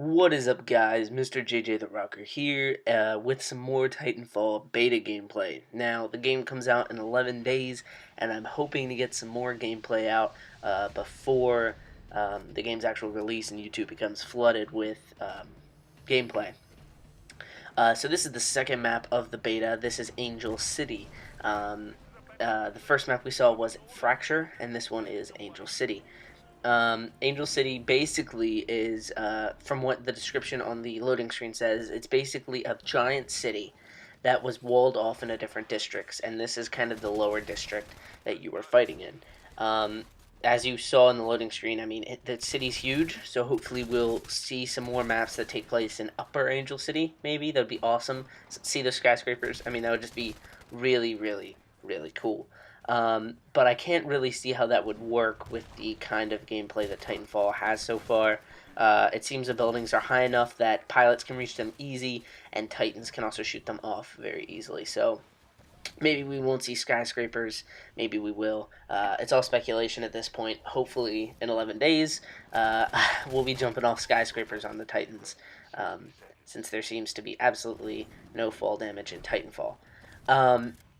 What is up, guys? Mr. JJ the Rocker here with some more Titanfall beta gameplay. Now, the game comes out in 11 days, and I'm hoping to get some more gameplay out before the game's actual release and YouTube becomes flooded with gameplay. So this is the second map of the beta. This is Angel City. The first map we saw was Fracture, and this one is Angel City. Angel City basically is, from what the description on the loading screen says, it's basically a giant city that was walled off into different districts, and this is kind of the lower district that you were fighting in. As you saw in the loading screen, I mean, the city's huge, so hopefully we'll see some more maps that take place in Upper Angel City, maybe. That would be awesome. See those skyscrapers? I mean, that would just be really, really, really cool. But I can't really see how that would work with the kind of gameplay that Titanfall has so far. It seems the buildings are high enough that pilots can reach them easy, and Titans can also shoot them off very easily. So maybe we won't see skyscrapers, maybe we will. It's all speculation at this point. Hopefully in 11 days, we'll be jumping off skyscrapers on the Titans, since there seems to be absolutely no fall damage in Titanfall.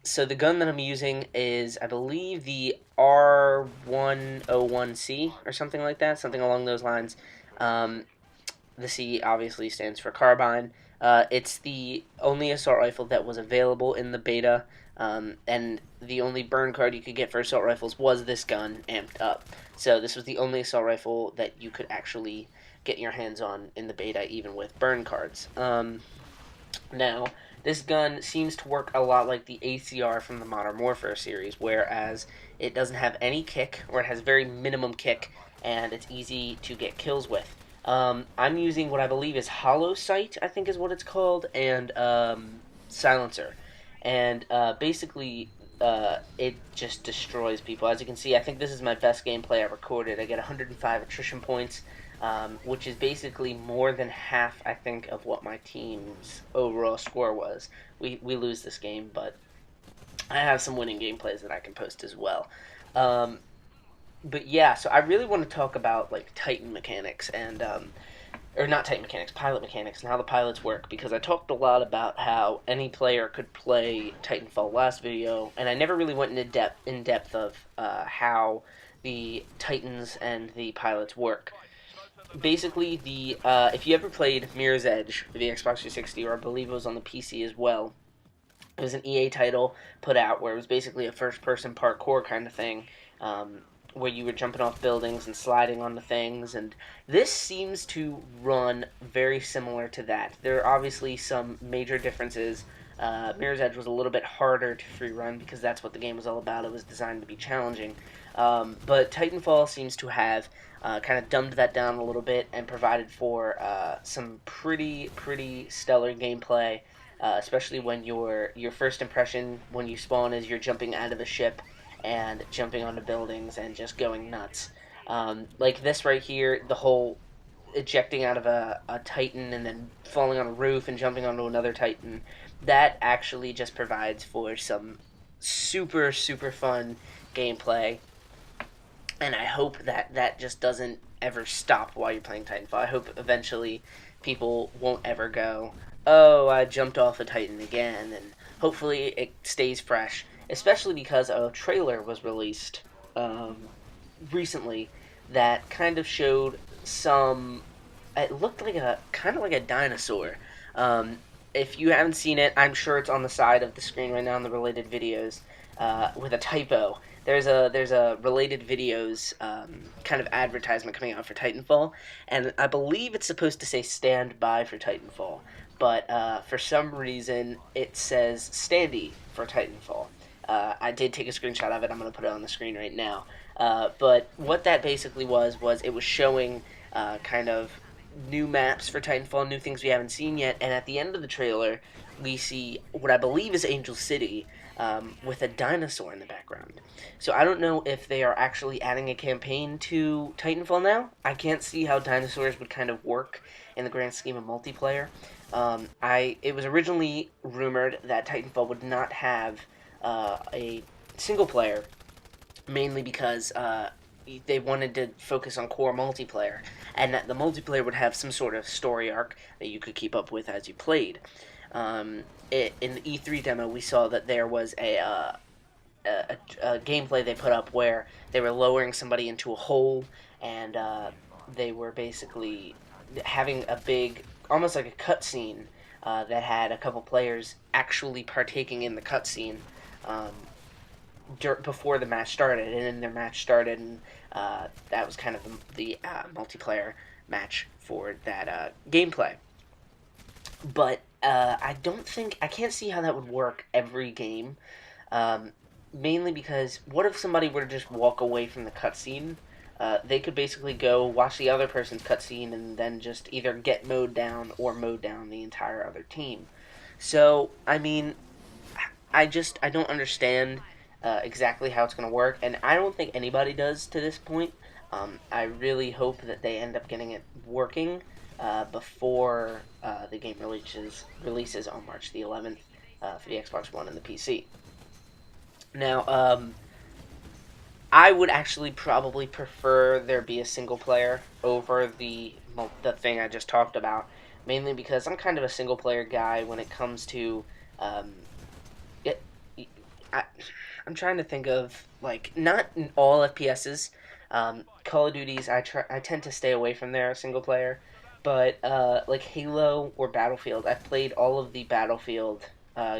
So the gun that I'm using is, I believe, the R101C or something like that, something along those lines. The C obviously stands for carbine. It's the only assault rifle that was available in the beta, and the only burn card you could get for assault rifles was this gun, amped up. So this was the only assault rifle that you could actually get your hands on in the beta, even with burn cards. Now, this gun seems to work a lot like the ACR from the Modern Warfare series, whereas it doesn't have any kick, or it has very minimum kick, and it's easy to get kills with. I'm using what I believe is Hollow Sight, I think is what it's called, and Silencer. And basically, it just destroys people. As you can see, I think this is my best gameplay I recorded. I get 105 attrition points, which is basically more than half, I think, of what my team's overall score was. We lose this game, but I have some winning gameplays that I can post as well. But yeah, so I really want to talk about, like, Titan mechanics and, or not Titan mechanics, pilot mechanics, and how the pilots work, because I talked a lot about how any player could play Titanfall last video, and I never really went in depth of how the Titans and the pilots work. Basically, if you ever played Mirror's Edge for the Xbox 360, or I believe it was on the PC as well, it was an EA title put out where it was basically a first-person parkour kind of thing, where you were jumping off buildings and sliding onto things, and this seems to run very similar to that. There are obviously some major differences. Mirror's Edge was a little bit harder to free run because that's what the game was all about. It was designed to be challenging. But Titanfall seems to have kind of dumbed that down a little bit and provided for some pretty stellar gameplay, especially when your first impression when you spawn is you're jumping out of the ship and jumping onto buildings and just going nuts. Like this right here, the whole ejecting out of a Titan and then falling on a roof and jumping onto another Titan, that actually just provides for some super fun gameplay. And I hope that just doesn't ever stop while you're playing Titanfall. I hope eventually people won't ever go, oh, I jumped off a Titan again, and hopefully it stays fresh. Especially because a trailer was released recently that kind of showed some. It looked like kind of like a dinosaur. If you haven't seen it, I'm sure it's on the side of the screen right now in the related videos with a typo. There's a related videos kind of advertisement coming out for Titanfall, and I believe it's supposed to say "Stand by" for Titanfall, but for some reason it says "Standy" for Titanfall. I did take a screenshot of it. I'm going to put it on the screen right now. But what that basically was it was showing kind of new maps for Titanfall, new things we haven't seen yet. And at the end of the trailer, we see what I believe is Angel City with a dinosaur in the background. So I don't know if they are actually adding a campaign to Titanfall now. I can't see how dinosaurs would kind of work in the grand scheme of multiplayer. It was originally rumored that Titanfall would not have a single player, mainly because they wanted to focus on core multiplayer, and that the multiplayer would have some sort of story arc that you could keep up with as you played. In the E3 demo, we saw that there was a gameplay they put up where they were lowering somebody into a hole, and they were basically having a big, almost like a cutscene that had a couple players actually partaking in the cutscene before the match started, and then their match started, and that was kind of the multiplayer match for that gameplay. But I can't see how that would work every game. Mainly because what if somebody were to just walk away from the cutscene? They could basically go watch the other person's cutscene and then just either get mowed down or mow down the entire other team. So, I mean, I don't understand exactly how it's going to work, and I don't think anybody does to this point. I really hope that they end up getting it working before the game releases on March the 11th for the Xbox One and the PC. Now, I would actually probably prefer there be a single player over the thing I just talked about, mainly because I'm kind of a single player guy when it comes to it. I, I'm trying to think of like not in all FPSs. Call of Duties, I tend to stay away from their single player, but like Halo or Battlefield, I've played all of the Battlefield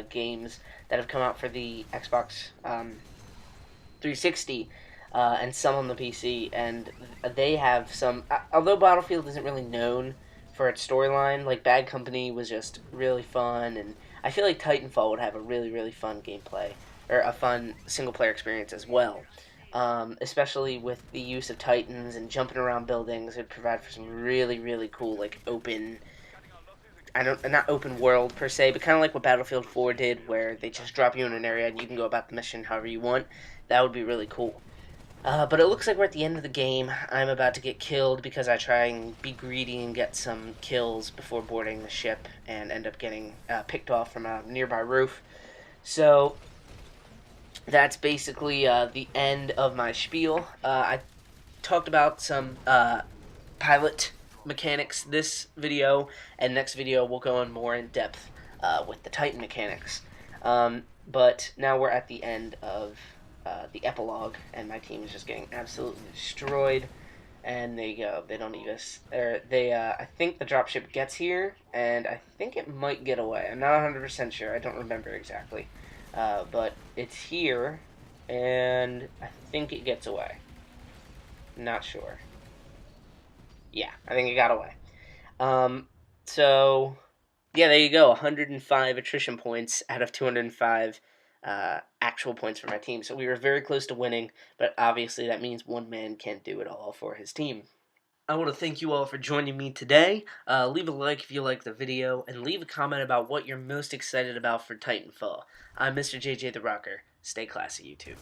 games that have come out for the Xbox 360 and some on the PC, and they have some. Although Battlefield isn't really known for its storyline, like Bad Company was just really fun, and I feel like Titanfall would have a really fun gameplay or a fun single player experience as well. Especially with the use of Titans and jumping around buildings, it'd provide for some really cool like open. I don't not open world per se, but kind of like what Battlefield 4 did, where they just drop you in an area and you can go about the mission however you want. That would be really cool. But it looks like we're at the end of the game. I'm about to get killed because I try and be greedy and get some kills before boarding the ship and end up getting picked off from a nearby roof. So that's basically the end of my spiel. I talked about some pilot mechanics this video, and next video we'll go in more in depth with the Titan mechanics. But now we're at the end of the epilogue, and my team is just getting absolutely destroyed. And there you go. They don't need us. I think the dropship gets here, and I think it might get away. I'm not 100% sure. I don't remember exactly. But it's here, and I think it gets away. Not sure. Yeah, I think it got away. So, yeah, there you go. 105 attrition points out of 205 actual points for my team. So we were very close to winning, but obviously that means one man can't do it all for his team. I want to thank you all for joining me today. Leave a like if you liked the video, and leave a comment about what you're most excited about for Titanfall. I'm Mr. JJ the Rocker. Stay classy, YouTube.